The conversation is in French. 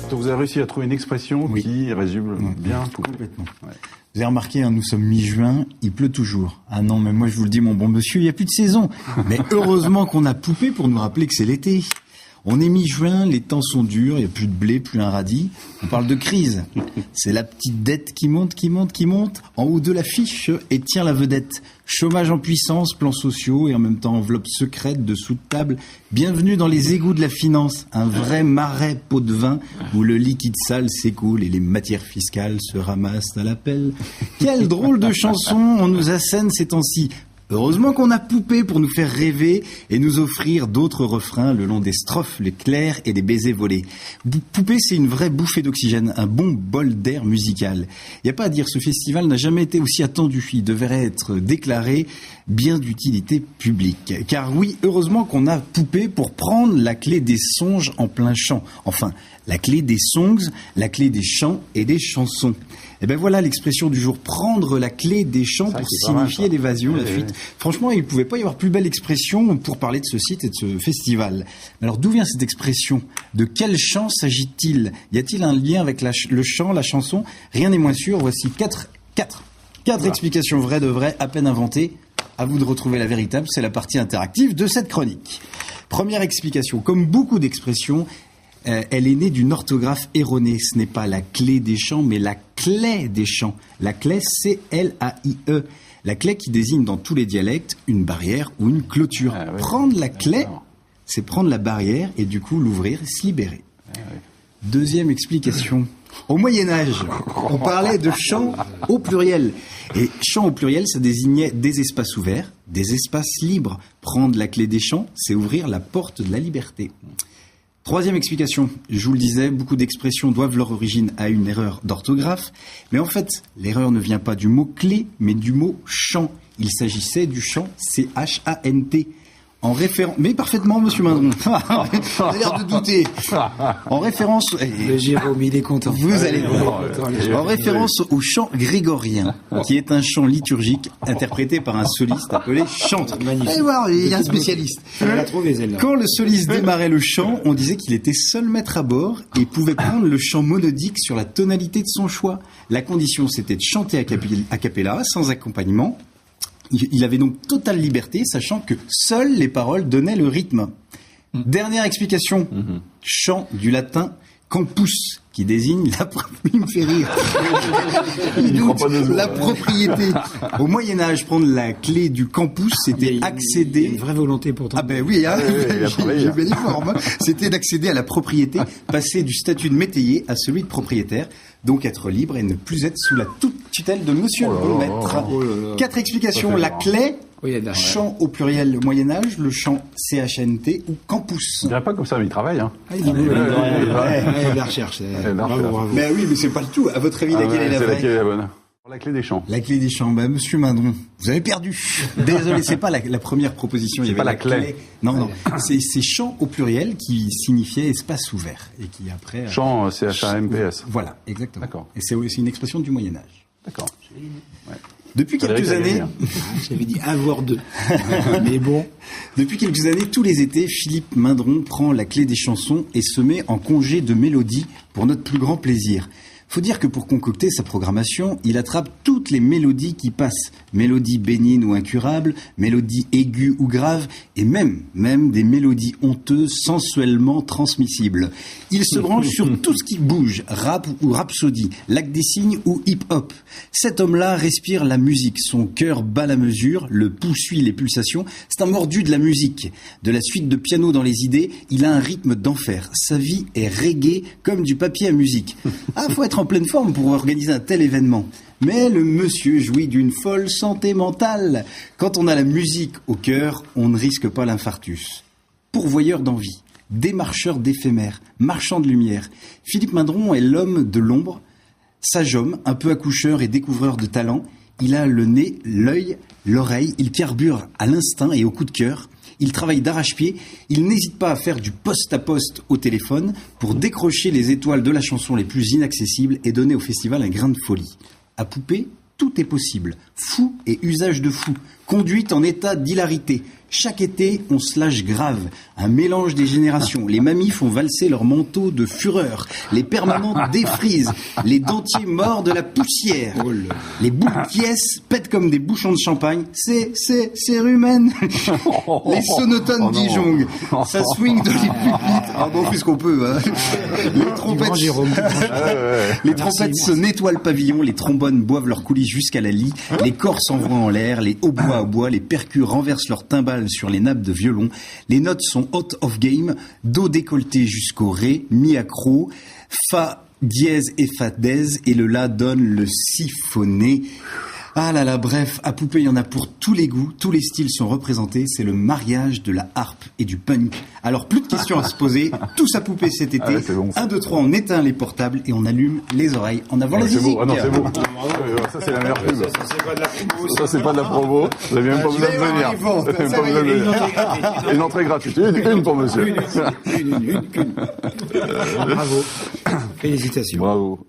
Donc vous avez réussi à trouver une expression qui résume bien tout. Complètement. Ouais. Vous avez remarqué, nous sommes mi-juin, il pleut toujours. Ah non, mais moi je vous le dis, mon bon monsieur, il n'y a plus de saison. Mais heureusement qu'on a Poupée pour nous rappeler que c'est l'été. On est mi-juin, les temps sont durs, il n'y a plus de blé, plus un radis. On parle de crise. C'est la petite dette qui monte, en haut de l'affiche et tient la vedette. Chômage en puissance, plans sociaux et en même temps enveloppe secrète dessous de table. Bienvenue dans les égouts de la finance, un vrai marais pot de vin où le liquide sale s'écoule et les matières fiscales se ramassent à la pelle. Quelle drôle de chanson on nous assène ces temps-ci. Heureusement qu'on a Poupée pour nous faire rêver et nous offrir d'autres refrains le long des strophes, les clairs et des baisers volés. Poupée, c'est une vraie bouffée d'oxygène, un bon bol d'air musical. Il n'y a pas à dire, ce festival n'a jamais été aussi attendu. Il devrait être déclaré bien d'utilité publique. Car oui, heureusement qu'on a Poupée pour prendre la clé des songes en plein champ. Enfin, la clé des songs, la clé des chants et des chansons. Et ben voilà l'expression du jour, prendre la clé des chants pour signifier l'évasion, la fuite. Franchement, il ne pouvait pas y avoir plus belle expression pour parler de ce site et de ce festival. Alors d'où vient cette expression? De quel chant s'agit-il? Y a-t-il un lien avec le chant, la chanson? Rien n'est moins sûr. Voici quatre explications vraies de vraies, à peine inventées. À vous de retrouver la véritable, c'est la partie interactive de cette chronique. Première explication, comme beaucoup d'expressions, elle est née d'une orthographe erronée. Ce n'est pas la clé des chants, mais la clé des chants. La clé, C-L-A-I-E. La clé qui désigne dans tous les dialectes une barrière ou une clôture. Ah, oui. Prendre la clé, c'est prendre la barrière et du coup l'ouvrir et se libérer. Ah, oui. Deuxième explication. Au Moyen-Âge, on parlait de chants au pluriel. Et chants au pluriel, ça désignait des espaces ouverts, des espaces libres. Prendre la clé des chants, c'est ouvrir la porte de la liberté. Troisième explication, je vous le disais, beaucoup d'expressions doivent leur origine à une erreur d'orthographe, mais en fait, l'erreur ne vient pas du mot clé, mais du mot chant. Il s'agissait du chant C-H-A-N-T. En référence, mais parfaitement, monsieur Mindron. Vous avez l'air de douter. En référence, le Jérôme, il est content. Vous allez voir. En référence au chant grégorien, qui est un chant liturgique interprété par un soliste appelé chantre. Magnifique. Allez voir, il y a un spécialiste. Quand le soliste démarrait le chant, on disait qu'il était seul maître à bord et pouvait prendre le chant monodique sur la tonalité de son choix. La condition, c'était de chanter a cappella, sans accompagnement. Il avait donc totale liberté, sachant que seules les paroles donnaient le rythme. Dernière explication. Chant du latin campus, qui désigne il me fait rire. La propriété. Au Moyen-Âge, prendre la clé du campus, c'était accéder. Une vraie volonté pourtant. Ah ben oui, hein, j'ai bien les formes. C'était d'accéder à la propriété, passer du statut de métayer à celui de propriétaire. Donc être libre et ne plus être sous la toute tutelle de monsieur le maître. 4 explications. La clé, chant au pluriel Moyen-Âge, le chant CHNT ou campus. Je dirais pas comme ça, mais il travaille. Hein. La recherche. Bravo. Mais oui, mais c'est pas le tout. À votre avis, laquelle est la vraie? Laquelle est la bonne? La clé des chants. La clé des chants. Bah, monsieur Mindron, vous avez perdu. Désolé, c'est pas la première proposition. C'est il y avait pas la clé. Non. C'est chant au pluriel qui signifiait espace ouvert. Et qui après. Chant, C-H-A-M-P-S. Voilà, exactement. D'accord. Et c'est aussi une expression du Moyen-Âge. D'accord. Ouais. Depuis quelques années. J'avais dit avoir deux. Mais bon. Depuis quelques années, tous les étés, Philippe Mindron prend la clé des chansons et se met en congé de mélodie pour notre plus grand plaisir. Faut dire que pour concocter sa programmation, il attrape toutes les mélodies qui passent. Mélodies bénignes ou incurables, mélodies aiguës ou graves, et même des mélodies honteuses sensuellement transmissibles. Il se branche sur tout ce qui bouge, rap ou rhapsodie, lac des cygnes ou hip-hop. Cet homme-là respire la musique, son cœur bat la mesure, le pouls suit les pulsations. C'est un mordu de la musique. De la suite de piano dans les idées, il a un rythme d'enfer. Sa vie est reggae comme du papier à musique. Ah, faut être en pleine forme pour organiser un tel événement. Mais le monsieur jouit d'une folle santé mentale. Quand on a la musique au cœur, on ne risque pas l'infarctus. Pourvoyeur d'envie, démarcheur d'éphémère, marchand de lumière, Philippe Mindron est l'homme de l'ombre, sage homme, un peu accoucheur et découvreur de talent. Il a le nez, l'œil, l'oreille, il carbure à l'instinct et au coup de cœur. Il travaille d'arrache-pied, il n'hésite pas à faire du poste à poste au téléphone pour décrocher les étoiles de la chanson les plus inaccessibles et donner au festival un grain de folie. À Poupée, tout est possible. Fou et usage de fou. Conduite en état d'hilarité. Chaque été, on se lâche grave. Un mélange des générations. Les mamies font valser leur manteau de fureur. Les permanentes défrisent. Les dentiers mordent de la poussière. Les boules pièces pètent comme des bouchons de champagne. C'est rumen. Les sonotones disjonguent. Ça swing dans les pupitres. Ah bon, on fait ce qu'on peut, hein. Les trompettes, les trompettes se nettoient le pavillon. Les trombones boivent leurs coulisses jusqu'à la lie. Les corps s'envoient en l'air. Les hautbois, les percus renversent leurs timbales sur les nappes de violon. Les notes sont out of game, do décolleté jusqu'au ré, mi accro, fa dièse et fa dièse, et le la donne le siphonné. Ah là là, bref, à Poupée, il y en a pour tous les goûts, tous les styles sont représentés, c'est le mariage de la harpe et du punk. Alors plus de questions à se poser, tous à Poupée cet été. 1, 2, 3, on éteint les portables et on allume les oreilles en avant la zizi. C'est beau, c'est beau. Ça c'est la meilleure pub. Ça c'est pas de la promo, vous n'avez même pas besoin de venir. Une entrée gratuite, une pour monsieur. Une. Bravo. Félicitations. Bravo.